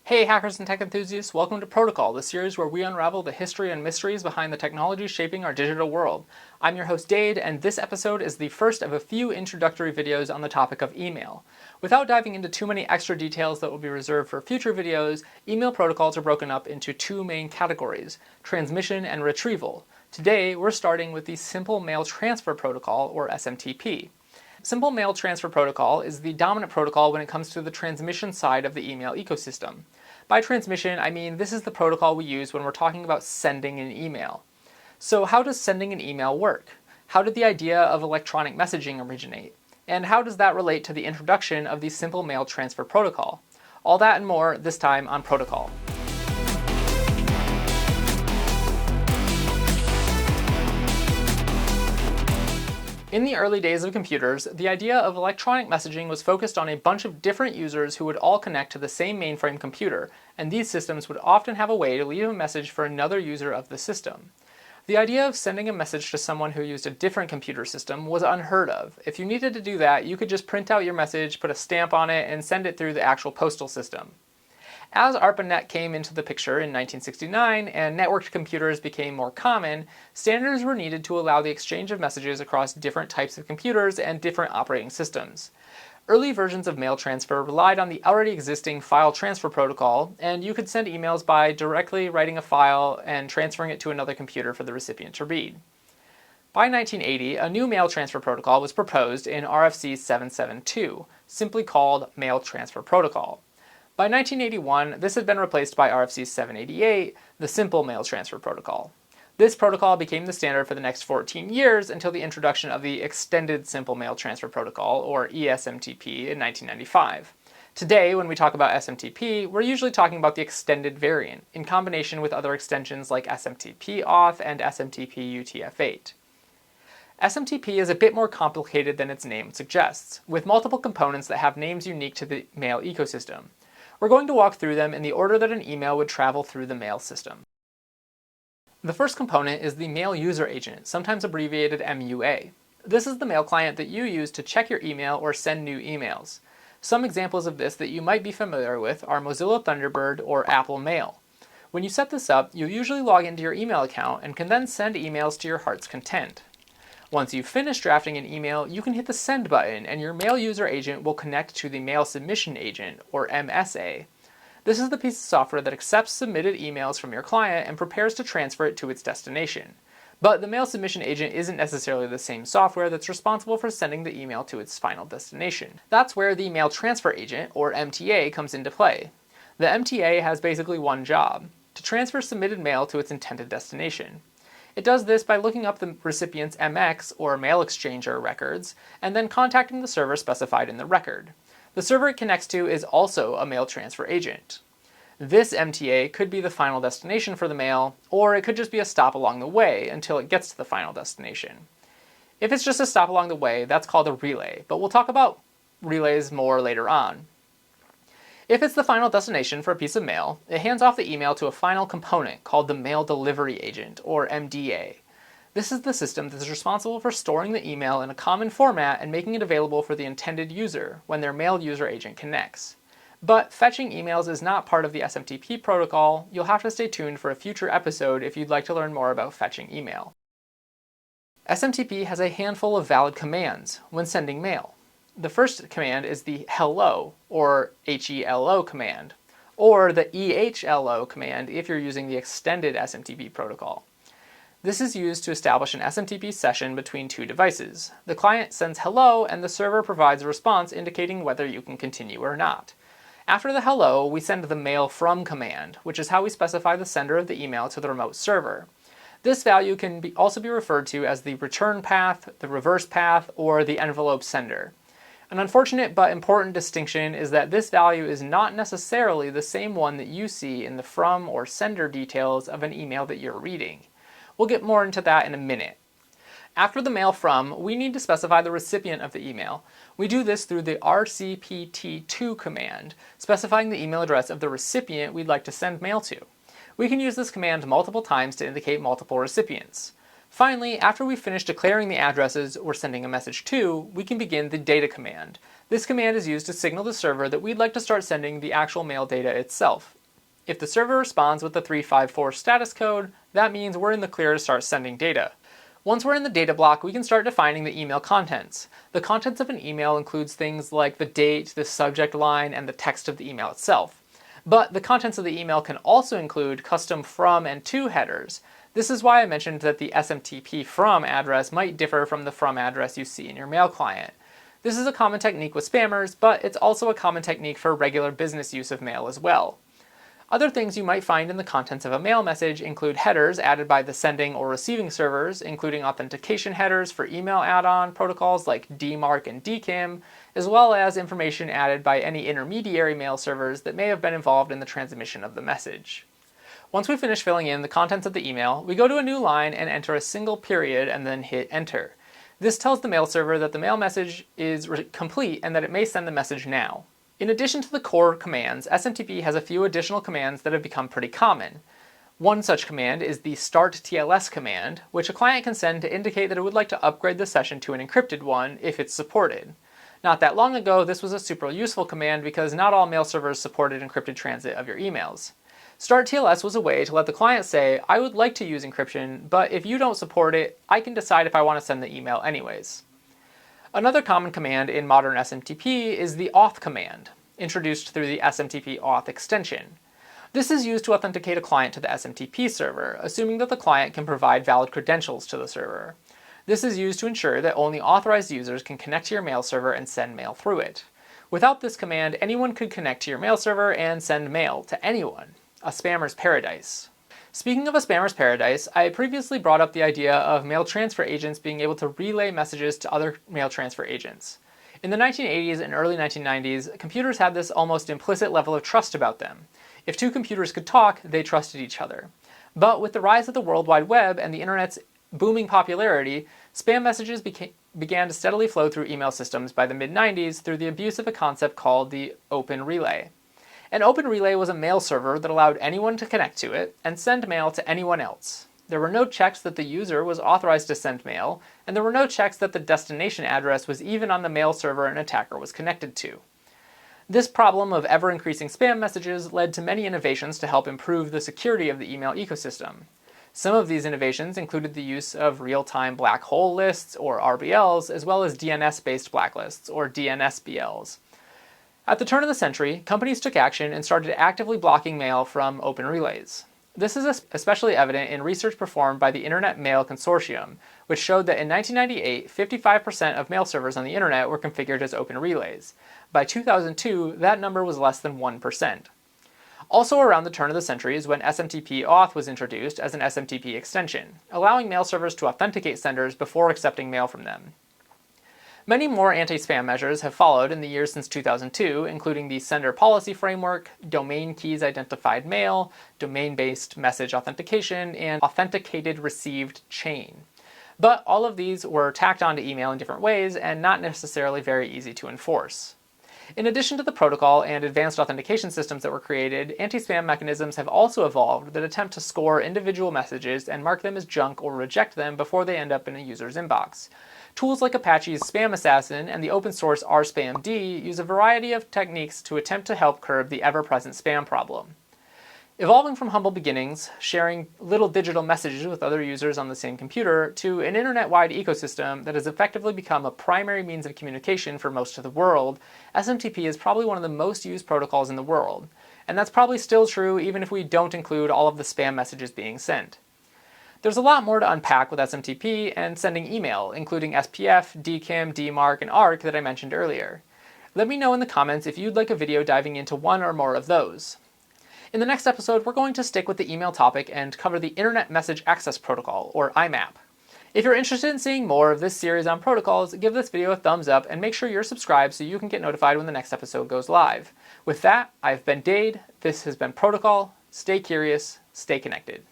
Hey hackers and tech enthusiasts, welcome to Protocol, the series where we unravel the history and mysteries behind the technology shaping our digital world. I'm your host Dade, and this episode is the first of a few introductory videos on the topic of email. Without diving into too many extra details that will be reserved for future videos, email protocols are broken up into two main categories, transmission and retrieval. Today, we're starting with the Simple Mail Transfer Protocol, or SMTP. Simple Mail Transfer Protocol is the dominant protocol when it comes to the transmission side of the email ecosystem. By transmission, I mean this is the protocol we use when we're talking about sending an email. So how does sending an email work? How did the idea of electronic messaging originate? And how does that relate to the introduction of the Simple Mail Transfer Protocol? All that and more this time on Protocol. In the early days of computers, the idea of electronic messaging was focused on a bunch of different users who would all connect to the same mainframe computer, and these systems would often have a way to leave a message for another user of the system. The idea of sending a message to someone who used a different computer system was unheard of. If you needed to do that, you could just print out your message, put a stamp on it, and send it through the actual postal system. As ARPANET came into the picture in 1969 and networked computers became more common, standards were needed to allow the exchange of messages across different types of computers and different operating systems. Early versions of mail transfer relied on the already existing file transfer protocol, and you could send emails by directly writing a file and transferring it to another computer for the recipient to read. By 1980, a new mail transfer protocol was proposed in RFC 772, simply called Mail Transfer Protocol. By 1981, this had been replaced by RFC 788, the Simple Mail Transfer Protocol. This protocol became the standard for the next 14 years until the introduction of the Extended Simple Mail Transfer Protocol, or ESMTP, in 1995. Today, when we talk about SMTP, we're usually talking about the extended variant, in combination with other extensions like SMTP auth and SMTP UTF-8. SMTP is a bit more complicated than its name suggests, with multiple components that have names unique to the mail ecosystem. We're going to walk through them in the order that an email would travel through the mail system. The first component is the Mail User Agent, sometimes abbreviated MUA. This is the mail client that you use to check your email or send new emails. Some examples of this that you might be familiar with are Mozilla Thunderbird or Apple Mail. When you set this up, you usually log into your email account and can then send emails to your heart's content. Once you've finished drafting an email, you can hit the Send button and your Mail User Agent will connect to the Mail Submission Agent, or MSA. This is the piece of software that accepts submitted emails from your client and prepares to transfer it to its destination. But the Mail Submission Agent isn't necessarily the same software that's responsible for sending the email to its final destination. That's where the Mail Transfer Agent, or MTA, comes into play. The MTA has basically one job: to transfer submitted mail to its intended destination. It does this by looking up the recipient's MX, or mail exchanger, records, and then contacting the server specified in the record. The server it connects to is also a mail transfer agent. This MTA could be the final destination for the mail, or it could just be a stop along the way until it gets to the final destination. If it's just a stop along the way, that's called a relay, but we'll talk about relays more later on. If it's the final destination for a piece of mail, it hands off the email to a final component called the Mail Delivery Agent, or MDA. This is the system that is responsible for storing the email in a common format and making it available for the intended user when their Mail User Agent connects. But fetching emails is not part of the SMTP protocol. You'll have to stay tuned for a future episode if you'd like to learn more about fetching email. SMTP has a handful of valid commands when sending mail. The first command is the hello, or HELO command, or the EHLO command if you're using the extended SMTP protocol. This is used to establish an SMTP session between two devices. The client sends hello and the server provides a response indicating whether you can continue or not. After the hello, we send the mail from command, which is how we specify the sender of the email to the remote server. This value can also be referred to as the return path, the reverse path, or the envelope sender. An unfortunate but important distinction is that this value is not necessarily the same one that you see in the from or sender details of an email that you're reading. We'll get more into that in a minute. After the mail from, we need to specify the recipient of the email. We do this through the rcpt2 command, specifying the email address of the recipient we'd like to send mail to. We can use this command multiple times to indicate multiple recipients. Finally, after we've finished declaring the addresses we're sending a message to, we can begin the data command. This command is used to signal the server that we'd like to start sending the actual mail data itself. If the server responds with the 354 status code, that means we're in the clear to start sending data. Once we're in the data block, we can start defining the email contents. The contents of an email includes things like the date, the subject line, and the text of the email itself. But the contents of the email can also include custom from and to headers. This is why I mentioned that the SMTP from address might differ from the from address you see in your mail client. This is a common technique with spammers, but it's also a common technique for regular business use of mail as well. Other things you might find in the contents of a mail message include headers added by the sending or receiving servers, including authentication headers for email add-on protocols like DMARC and DKIM, as well as information added by any intermediary mail servers that may have been involved in the transmission of the message. Once we finish filling in the contents of the email, we go to a new line and enter a single period and then hit enter. This tells the mail server that the mail message is complete and that it may send the message now. In addition to the core commands, SMTP has a few additional commands that have become pretty common. One such command is the start TLS command, which a client can send to indicate that it would like to upgrade the session to an encrypted one if it's supported. Not that long ago, this was a super useful command because not all mail servers supported encrypted transit of your emails. Start TLS was a way to let the client say, I would like to use encryption, but if you don't support it, I can decide if I want to send the email anyways. Another common command in modern SMTP is the auth command, introduced through the SMTP auth extension. This is used to authenticate a client to the SMTP server, assuming that the client can provide valid credentials to the server. This is used to ensure that only authorized users can connect to your mail server and send mail through it. Without this command, anyone could connect to your mail server and send mail to anyone. A spammer's paradise. Speaking of a spammer's paradise, I previously brought up the idea of mail transfer agents being able to relay messages to other mail transfer agents. In the 1980s and early 1990s, computers had this almost implicit level of trust about them. If two computers could talk, they trusted each other. But with the rise of the World Wide Web and the internet's booming popularity, spam messages began to steadily flow through email systems by the mid-90s through the abuse of a concept called the open relay. An open relay was a mail server that allowed anyone to connect to it and send mail to anyone else. There were no checks that the user was authorized to send mail, and there were no checks that the destination address was even on the mail server an attacker was connected to. This problem of ever-increasing spam messages led to many innovations to help improve the security of the email ecosystem. Some of these innovations included the use of real-time black hole lists, or RBLs, as well as DNS-based blacklists, or DNSBLs. At the turn of the century, companies took action and started actively blocking mail from open relays. This is especially evident in research performed by the Internet Mail Consortium, which showed that in 1998, 55% of mail servers on the internet were configured as open relays. By 2002, that number was less than 1%. Also around the turn of the century is when SMTP auth was introduced as an SMTP extension, allowing mail servers to authenticate senders before accepting mail from them. Many more anti-spam measures have followed in the years since 2002, including the Sender Policy Framework, Domain Keys Identified Mail, Domain-Based Message Authentication, and Authenticated Received Chain. But all of these were tacked onto email in different ways and not necessarily very easy to enforce. In addition to the protocol and advanced authentication systems that were created, anti-spam mechanisms have also evolved that attempt to score individual messages and mark them as junk or reject them before they end up in a user's inbox. Tools like Apache's Spam Assassin and the open source rspamd use a variety of techniques to attempt to help curb the ever-present spam problem. Evolving from humble beginnings, sharing little digital messages with other users on the same computer, to an internet-wide ecosystem that has effectively become a primary means of communication for most of the world, SMTP is probably one of the most used protocols in the world. And that's probably still true even if we don't include all of the spam messages being sent. There's a lot more to unpack with SMTP and sending email, including SPF, DKIM, DMARC, and ARC that I mentioned earlier. Let me know in the comments if you'd like a video diving into one or more of those. In the next episode, we're going to stick with the email topic and cover the Internet Message Access Protocol, or IMAP. If you're interested in seeing more of this series on protocols, give this video a thumbs up and make sure you're subscribed so you can get notified when the next episode goes live. With that, I've been Dade, this has been Protocol. Stay curious, stay connected.